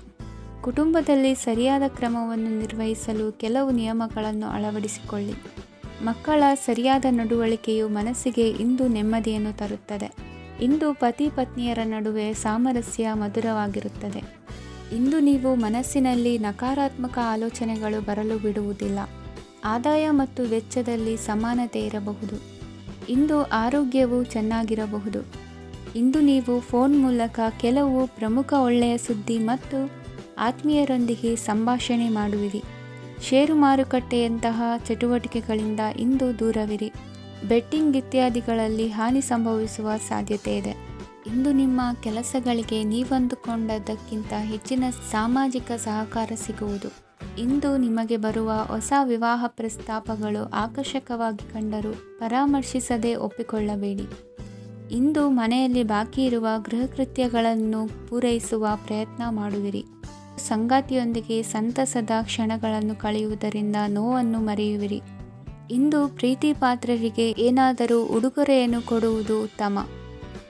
ಕುಟುಂಬದಲ್ಲಿ ಸರಿಯಾದ ಕ್ರಮವನ್ನು ನಿರ್ವಹಿಸಲು ಕೆಲವು ನಿಯಮಗಳನ್ನು ಅಳವಡಿಸಿಕೊಳ್ಳಿ. ಮಕ್ಕಳ ಸರಿಯಾದ ನಡವಳಿಕೆಯು ಮನಸ್ಸಿಗೆ ಇಂದು ನೆಮ್ಮದಿಯನ್ನು ತರುತ್ತದೆ. ಇಂದು ಪತಿ ಪತ್ನಿಯರ ನಡುವೆ ಸಾಮರಸ್ಯ ಮಧುರವಾಗಿರುತ್ತದೆ. ಇಂದು ನೀವು ಮನಸ್ಸಿನಲ್ಲಿ ನಕಾರಾತ್ಮಕ ಆಲೋಚನೆಗಳು ಬರಲು ಬಿಡುವುದಿಲ್ಲ. ಆದಾಯ ಮತ್ತು ವೆಚ್ಚದಲ್ಲಿ ಸಮಾನತೆ ಇರಬಹುದು. ಇಂದು ಆರೋಗ್ಯವು ಚೆನ್ನಾಗಿರಬಹುದು. ಇಂದು ನೀವು ಫೋನ್ ಮೂಲಕ ಕೆಲವು ಪ್ರಮುಖ ಒಳ್ಳೆಯ ಸುದ್ದಿ ಮತ್ತು ಆತ್ಮೀಯರೊಂದಿಗೆ ಸಂಭಾಷಣೆ ಮಾಡುವಿರಿ. ಷೇರು ಮಾರುಕಟ್ಟೆಯಂತಹ ಚಟುವಟಿಕೆಗಳಿಂದ ಇಂದು ದೂರವಿರಿ. ಬೆಟ್ಟಿಂಗ್ ಇತ್ಯಾದಿಗಳಲ್ಲಿ ಹಾನಿ ಸಂಭವಿಸುವ ಸಾಧ್ಯತೆ ಇದೆ. ಇಂದು ನಿಮ್ಮ ಕೆಲಸಗಳಿಗೆ ನೀವಂದುಕೊಂಡದ್ದಕ್ಕಿಂತ ಹೆಚ್ಚಿನ ಸಾಮಾಜಿಕ ಸಹಕಾರ ಸಿಗುವುದು. ಇಂದು ನಿಮಗೆ ಬರುವ ಹೊಸ ವಿವಾಹ ಪ್ರಸ್ತಾಪಗಳು ಆಕರ್ಷಕವಾಗಿ ಕಂಡರೂ ಪರಾಮರ್ಶಿಸದೆ ಒಪ್ಪಿಕೊಳ್ಳಬೇಡಿ. ಇಂದು ಮನೆಯಲ್ಲಿ ಬಾಕಿ ಇರುವ ಗೃಹಕೃತ್ಯಗಳನ್ನು ಪೂರೈಸುವ ಪ್ರಯತ್ನ ಮಾಡುವಿರಿ. ಸಂಗಾತಿಯೊಂದಿಗೆ ಸಂತಸದ ಕ್ಷಣಗಳನ್ನು ಕಳೆಯುವುದರಿಂದ ನೋವನ್ನು ಮರೆಯುವಿರಿ. ಇಂದು ಪ್ರೀತಿ ಪಾತ್ರರಿಗೆ ಏನಾದರೂ ಉಡುಗೊರೆಯನ್ನು ಕೊಡುವುದು ಉತ್ತಮ.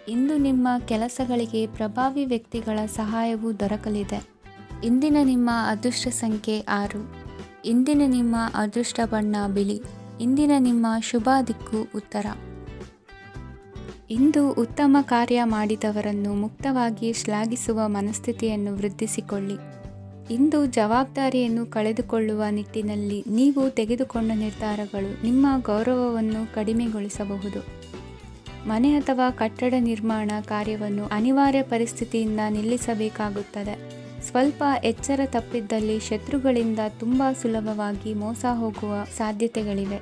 ಇಂದು ನಿಮ್ಮ ಕೆಲಸಗಳಿಗೆ ಪ್ರಭಾವಿ ವ್ಯಕ್ತಿಗಳ ಸಹಾಯವು ದೊರಕಲಿದೆ. ಇಂದಿನ ನಿಮ್ಮ ಅದೃಷ್ಟ ಸಂಖ್ಯೆ 6. ಇಂದಿನ ನಿಮ್ಮ ಅದೃಷ್ಟ ಬಣ್ಣ ಬಿಳಿ. ಇಂದಿನ ನಿಮ್ಮ ಶುಭ ದಿಕ್ಕು ಉತ್ತರ. ಇಂದು ಉತ್ತಮ ಕಾರ್ಯ ಮಾಡಿದವರನ್ನು ಮುಕ್ತವಾಗಿ ಶ್ಲಾಘಿಸುವ ಮನಸ್ಥಿತಿಯನ್ನು ವೃದ್ಧಿಸಿಕೊಳ್ಳಿ. ಇಂದು ಜವಾಬ್ದಾರಿಯನ್ನು ಕಳೆದುಕೊಳ್ಳುವ ನಿಟ್ಟಿನಲ್ಲಿ ನೀವು ತೆಗೆದುಕೊಂಡ ನಿರ್ಧಾರಗಳು ನಿಮ್ಮ ಗೌರವವನ್ನು ಕಡಿಮೆಗೊಳಿಸಬಹುದು. ಮನೆ ಅಥವಾ ಕಟ್ಟಡ ನಿರ್ಮಾಣ ಕಾರ್ಯವನ್ನು ಅನಿವಾರ್ಯ ಪರಿಸ್ಥಿತಿಯಿಂದ ನಿಲ್ಲಿಸಬೇಕಾಗುತ್ತದೆ. ಸ್ವಲ್ಪ ಎಚ್ಚರ ತಪ್ಪಿದ್ದಲ್ಲಿ ಶತ್ರುಗಳಿಂದ ತುಂಬ ಸುಲಭವಾಗಿ ಮೋಸ ಹೋಗುವ ಸಾಧ್ಯತೆಗಳಿವೆ.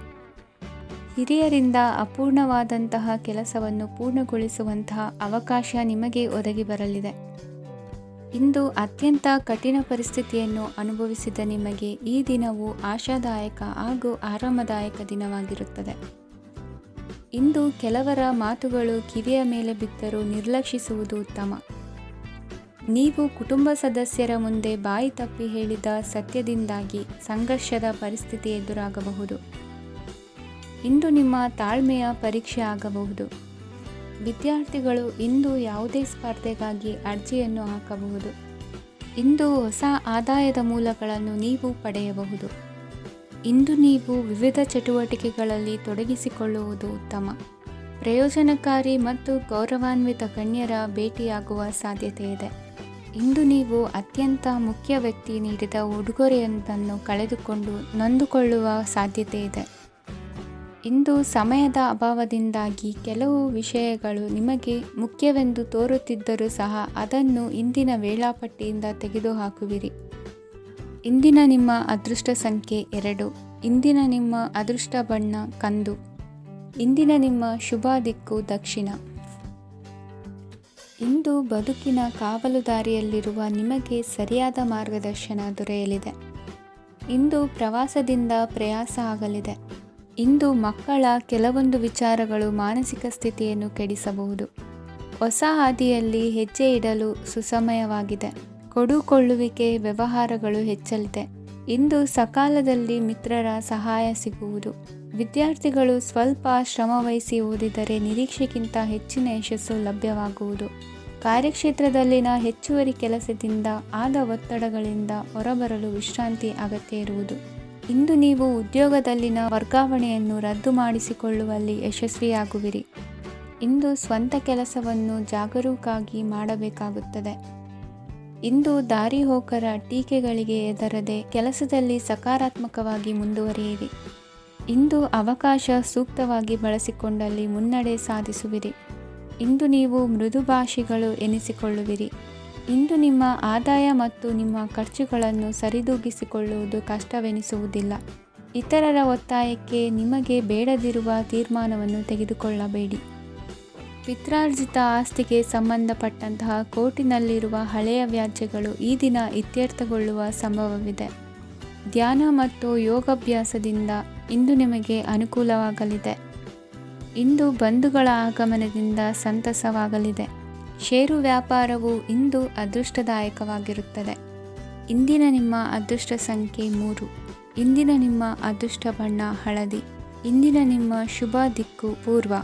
ಹಿರಿಯರಿಂದ ಅಪೂರ್ಣವಾದಂತಹ ಕೆಲಸವನ್ನು ಪೂರ್ಣಗೊಳಿಸುವಂತಹ ಅವಕಾಶ ನಿಮಗೆ ಒದಗಿ ಬರಲಿದೆ. ಇಂದು ಅತ್ಯಂತ ಕಠಿಣ ಪರಿಸ್ಥಿತಿಯನ್ನು ಅನುಭವಿಸಿದ ನಿಮಗೆ ಈ ದಿನವು ಆಶಾದಾಯಕ ಹಾಗೂ ಆರಾಮದಾಯಕ ದಿನವಾಗಿರುತ್ತದೆ. ಇಂದು ಕೆಲವರ ಮಾತುಗಳು ಕಿವಿಯ ಮೇಲೆ ಬಿದ್ದರೂ ನಿರ್ಲಕ್ಷಿಸುವುದು ಉತ್ತಮ. ನೀವು ಕುಟುಂಬ ಸದಸ್ಯರ ಮುಂದೆ ಬಾಯಿ ತಪ್ಪಿ ಹೇಳಿದ ಸತ್ಯದಿಂದಾಗಿ ಸಂಘರ್ಷದ ಪರಿಸ್ಥಿತಿ ಎದುರಾಗಬಹುದು. ಇಂದು ನಿಮ್ಮ ತಾಳ್ಮೆಯ ಪರೀಕ್ಷೆ ಆಗಬಹುದು. ವಿದ್ಯಾರ್ಥಿಗಳು ಇಂದು ಯಾವುದೇ ಸ್ಪರ್ಧೆಗಾಗಿ ಅರ್ಜಿಯನ್ನು ಹಾಕಬಹುದು. ಇಂದು ಹೊಸ ಆದಾಯದ ಮೂಲಗಳನ್ನು ನೀವು ಪಡೆಯಬಹುದು. ಇಂದು ನೀವು ವಿವಿಧ ಚಟುವಟಿಕೆಗಳಲ್ಲಿ ತೊಡಗಿಸಿಕೊಳ್ಳುವುದು ಉತ್ತಮ. ಪ್ರಯೋಜನಕಾರಿ ಮತ್ತು ಗೌರವಾನ್ವಿತ ಗಣ್ಯರ ಭೇಟಿಯಾಗುವ ಸಾಧ್ಯತೆ ಇದೆ. ಇಂದು ನೀವು ಅತ್ಯಂತ ಮುಖ್ಯ ವ್ಯಕ್ತಿ ನೀಡಿದ ಉಡುಗೊರೆಯೊಂದನ್ನು ಕಳೆದುಕೊಂಡು ನೊಂದುಕೊಳ್ಳುವ ಸಾಧ್ಯತೆ ಇದೆ. ಇಂದು ಸಮಯದ ಅಭಾವದಿಂದಾಗಿ ಕೆಲವು ವಿಷಯಗಳು ನಿಮಗೆ ಮುಖ್ಯವೆಂದು ತೋರುತ್ತಿದ್ದರೂ ಸಹ ಅದನ್ನು ಇಂದಿನ ವೇಳಾಪಟ್ಟಿಯಿಂದ ತೆಗೆದುಹಾಕುವಿರಿ. ಇಂದಿನ ನಿಮ್ಮ ಅದೃಷ್ಟ ಸಂಖ್ಯೆ 2. ಇಂದಿನ ನಿಮ್ಮ ಅದೃಷ್ಟ ಬಣ್ಣ ಕಂದು. ಇಂದಿನ ನಿಮ್ಮ ಶುಭ ದಿಕ್ಕು ದಕ್ಷಿಣ. ಇಂದು ಬದುಕಿನ ಕಾವಲುದಾರಿಯಲ್ಲಿರುವ ನಿಮಗೆ ಸರಿಯಾದ ಮಾರ್ಗದರ್ಶನ ದೊರೆಯಲಿದೆ. ಇಂದು ಪ್ರವಾಸದಿಂದ ಪ್ರಯಾಸ ಆಗಲಿದೆ. ಇಂದು ಮಕ್ಕಳ ಕೆಲವೊಂದು ವಿಚಾರಗಳು ಮಾನಸಿಕ ಸ್ಥಿತಿಯನ್ನು ಕೆಡಿಸಬಹುದು. ಹೊಸ ಹಾದಿಯಲ್ಲಿ ಹೆಜ್ಜೆ ಇಡಲು ಸುಸಮಯವಾಗಿದೆ. ಕೊಡುಕೊಳ್ಳುವಿಕೆ ವ್ಯವಹಾರಗಳು ಹೆಚ್ಚಲಿದೆ. ಇಂದು ಸಕಾಲದಲ್ಲಿ ಮಿತ್ರರ ಸಹಾಯ ಸಿಗುವುದು. ವಿದ್ಯಾರ್ಥಿಗಳು ಸ್ವಲ್ಪ ಶ್ರಮವಹಿಸಿ ಓದಿದರೆ ನಿರೀಕ್ಷೆಗಿಂತ ಹೆಚ್ಚಿನ ಯಶಸ್ಸು ಲಭ್ಯವಾಗುವುದು. ಕಾರ್ಯಕ್ಷೇತ್ರದಲ್ಲಿನ ಹೆಚ್ಚುವರಿ ಕೆಲಸದಿಂದ ಆದ ಒತ್ತಡಗಳಿಂದ ಹೊರಬರಲು ವಿಶ್ರಾಂತಿ ಅಗತ್ಯ ಇರುವುದು. ಇಂದು ನೀವು ಉದ್ಯೋಗದಲ್ಲಿನ ವರ್ಗಾವಣೆಯನ್ನು ರದ್ದು ಮಾಡಿಸಿಕೊಳ್ಳುವಲ್ಲಿ ಯಶಸ್ವಿಯಾಗುವಿರಿ. ಇಂದು ಸ್ವಂತ ಕೆಲಸವನ್ನು ಜಾಗರೂಕವಾಗಿ ಮಾಡಬೇಕಾಗುತ್ತದೆ. ಇಂದು ದಾರಿಹೋಕರ ಟೀಕೆಗಳಿಗೆ ಹೆದರದೆ ಕೆಲಸದಲ್ಲಿ ಸಕಾರಾತ್ಮಕವಾಗಿ ಮುಂದುವರಿಯಿರಿ. ಇಂದು ಅವಕಾಶ ಸೂಕ್ತವಾಗಿ ಬಳಸಿಕೊಂಡಲ್ಲಿ ಮುನ್ನಡೆ ಸಾಧಿಸುವಿರಿ. ಇಂದು ನೀವು ಮೃದುಭಾಷಿಗಳು ಎನಿಸಿಕೊಳ್ಳುವಿರಿ. ಇಂದು ನಿಮ್ಮ ಆದಾಯ ಮತ್ತು ನಿಮ್ಮ ಖರ್ಚುಗಳನ್ನು ಸರಿದೂಗಿಸಿಕೊಳ್ಳುವುದು ಕಷ್ಟವೆನಿಸುವುದಿಲ್ಲ. ಇತರರ ಒತ್ತಾಯಕ್ಕೆ ನಿಮಗೆ ಬೇಡದಿರುವ ತೀರ್ಮಾನವನ್ನು ತೆಗೆದುಕೊಳ್ಳಬೇಡಿ. ಪಿತ್ರಾರ್ಜಿತ ಆಸ್ತಿಗೆ ಸಂಬಂಧಪಟ್ಟಂತಹ ಕೋರ್ಟಿನಲ್ಲಿರುವ ಹಳೆಯ ವ್ಯಾಜ್ಯಗಳು ಈ ದಿನ ಇತ್ಯರ್ಥಗೊಳ್ಳುವ ಸಂಭವವಿದೆ. ಧ್ಯಾನ ಮತ್ತು ಯೋಗಾಭ್ಯಾಸದಿಂದ ಇಂದು ನಿಮಗೆ ಅನುಕೂಲವಾಗಲಿದೆ. ಇಂದು ಬಂಧುಗಳ ಆಗಮನದಿಂದ ಸಂತಸವಾಗಲಿದೆ. ಷೇರು ವ್ಯಾಪಾರವು ಇಂದು ಅದೃಷ್ಟದಾಯಕವಾಗಿರುತ್ತದೆ. ಇಂದಿನ ನಿಮ್ಮ ಅದೃಷ್ಟ ಸಂಖ್ಯೆ 3. ಇಂದಿನ ನಿಮ್ಮ ಅದೃಷ್ಟ ಬಣ್ಣ ಹಳದಿ. ಇಂದಿನ ನಿಮ್ಮ ಶುಭ ದಿಕ್ಕು ಪೂರ್ವ.